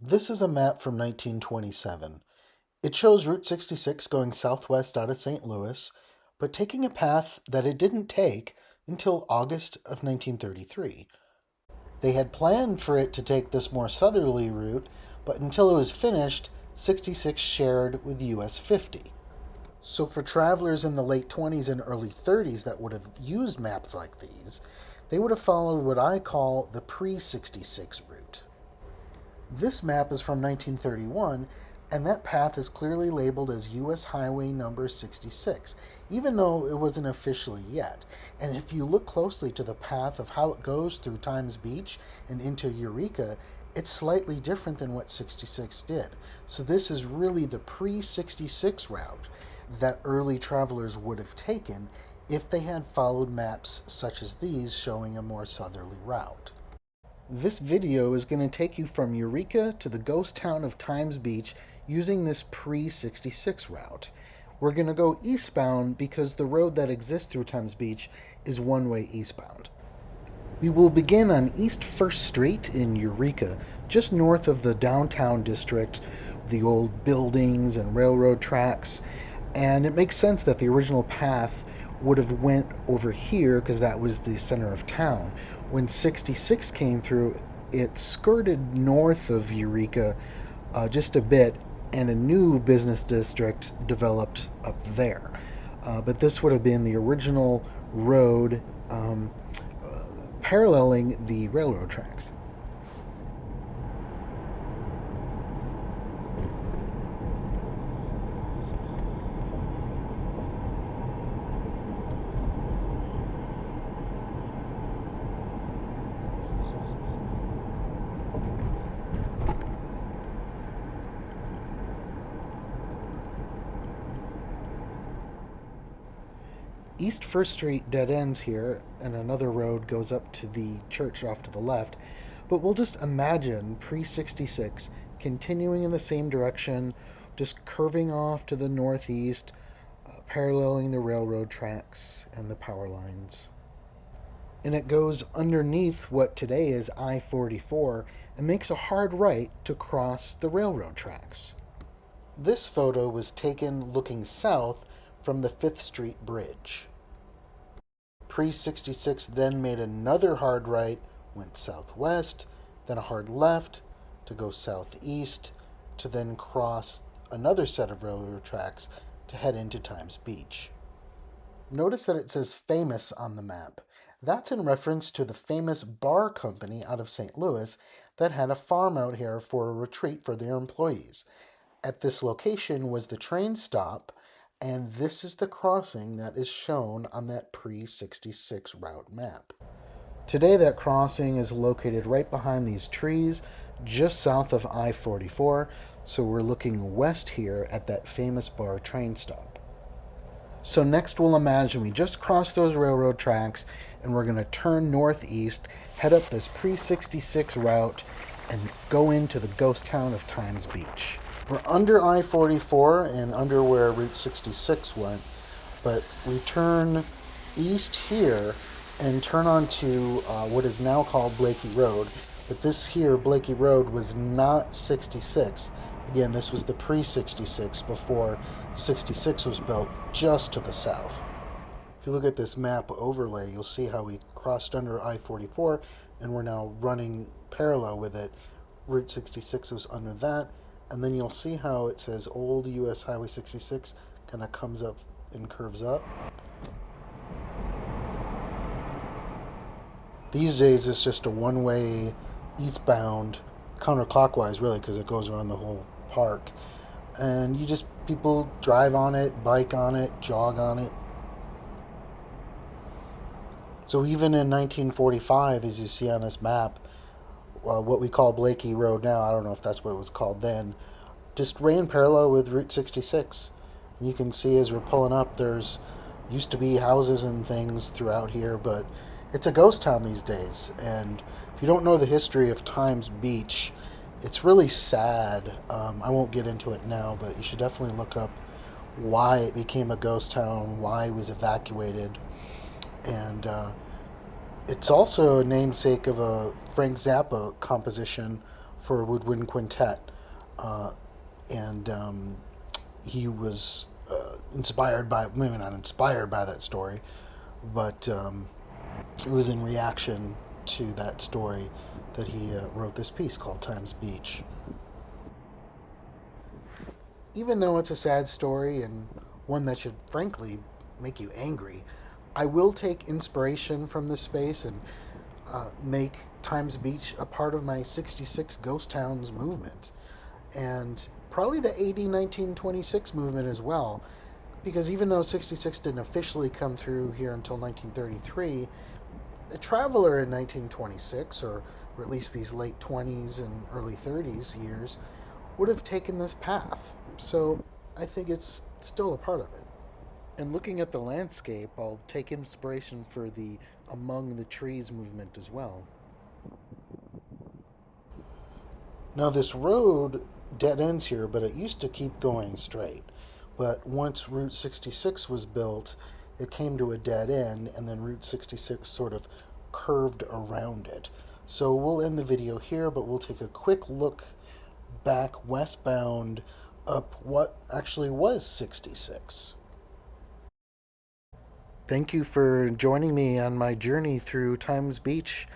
This is a map from 1927. It shows Route 66 going southwest out of St. Louis, but taking a path that it didn't take until August of 1933. They had planned for it to take this more southerly route, but until it was finished, 66 shared with US 50. So for travelers in the late 20s and early 30s that would have used maps like these, they would have followed what I call the pre 66 route. This map is from 1931, and that path is clearly labeled as US Highway number 66, even though it wasn't officially yet. And if you look closely to the path of how it goes through Times Beach and into Eureka, it's slightly different than what 66 did. So this is really the pre-66 route that early travelers would have taken if they had followed maps such as these showing a more southerly route. This video is going to take you from Eureka to the ghost town of Times Beach using this pre-66 route. We're going to go eastbound because the road that exists through Times Beach is one-way eastbound. We will begin on East 1st Street in Eureka, just north of the downtown district, the old buildings and railroad tracks, and it makes sense that the original path would have went over here because that was the center of town. When 66 came through, it skirted north of Eureka just a bit, and a new business district developed up there. But this would have been the original road paralleling the railroad tracks. East 1st Street dead ends here, and another road goes up to the church off to the left. But we'll just imagine pre 66 continuing in the same direction, just curving off to the northeast, paralleling the railroad tracks and the power lines. And it goes underneath what today is I 44 and makes a hard right to cross the railroad tracks. This photo was taken looking south from the 5th Street Bridge. Pre-66 then made another hard right, went southwest, then a hard left to go southeast, to then cross another set of railroad tracks to head into Times Beach. Notice that it says famous on the map. That's in reference to the famous bar company out of St. Louis that had a farm out here for a retreat for their employees. At this location was the train stop, and this is the crossing that is shown on that pre-66 route map. Today that crossing is located right behind these trees, just south of I-44, so we're looking west here at that famous bar train stop. So next we'll imagine we just crossed those railroad tracks, and we're going to turn northeast, head up this pre-66 route, and go into the ghost town of Times Beach. We're under I-44 and under where Route 66 went, but we turn east here and turn onto what is now called Blakey Road. But this here, Blakey Road, was not 66. Again, this was the pre-66 before 66 was built just to the south. If you look at this map overlay, you'll see how we crossed under I-44 and we're now running parallel with it. Route 66 was under that. And then you'll see how it says Old US Highway 66 kind of comes up and curves up. These days it's just a one-way eastbound, counterclockwise really, because it goes around the whole park. And people drive on it, bike on it, jog on it. So even in 1945, as you see on this map, what we call Blakey Road now, I don't know if that's what it was called then, just ran parallel with Route 66. And you can see as we're pulling up, there's used to be houses and things throughout here, but it's a ghost town these days. And if you don't know the history of Times Beach, it's really sad. I won't get into it now, but you should definitely look up why it became a ghost town, why it was evacuated. And it's also a namesake of a Frank Zappa composition for a woodwind quintet, uh, and he was inspired by, maybe not inspired by that story, but it was in reaction to that story that he wrote this piece called Times Beach. Even though it's a sad story and one that should frankly make you angry, I will take inspiration from this space and make Times Beach a part of my 66 Ghost Towns movement. And probably the AD 1926 movement as well, because even though 66 didn't officially come through here until 1933, a traveler in 1926, or at least these late 20s and early 30s years, would have taken this path. So I think it's still a part of it. And looking at the landscape, I'll take inspiration for the Among the Trees movement as well. Now, this road dead ends here, but it used to keep going straight. But once Route 66 was built, it came to a dead end, and then Route 66 sort of curved around it. So we'll end the video here, but we'll take a quick look back westbound up what actually was 66. Thank you for joining me on my journey through Times Beach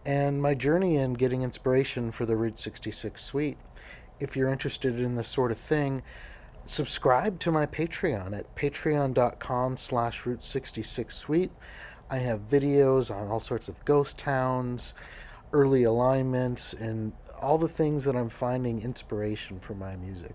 and my journey in getting inspiration for the Route 66 suite. If you're interested in this sort of thing, subscribe to my Patreon at patreon.com/Route 66 suite. I have videos on all sorts of ghost towns, early alignments, and all the things that I'm finding inspiration for my music.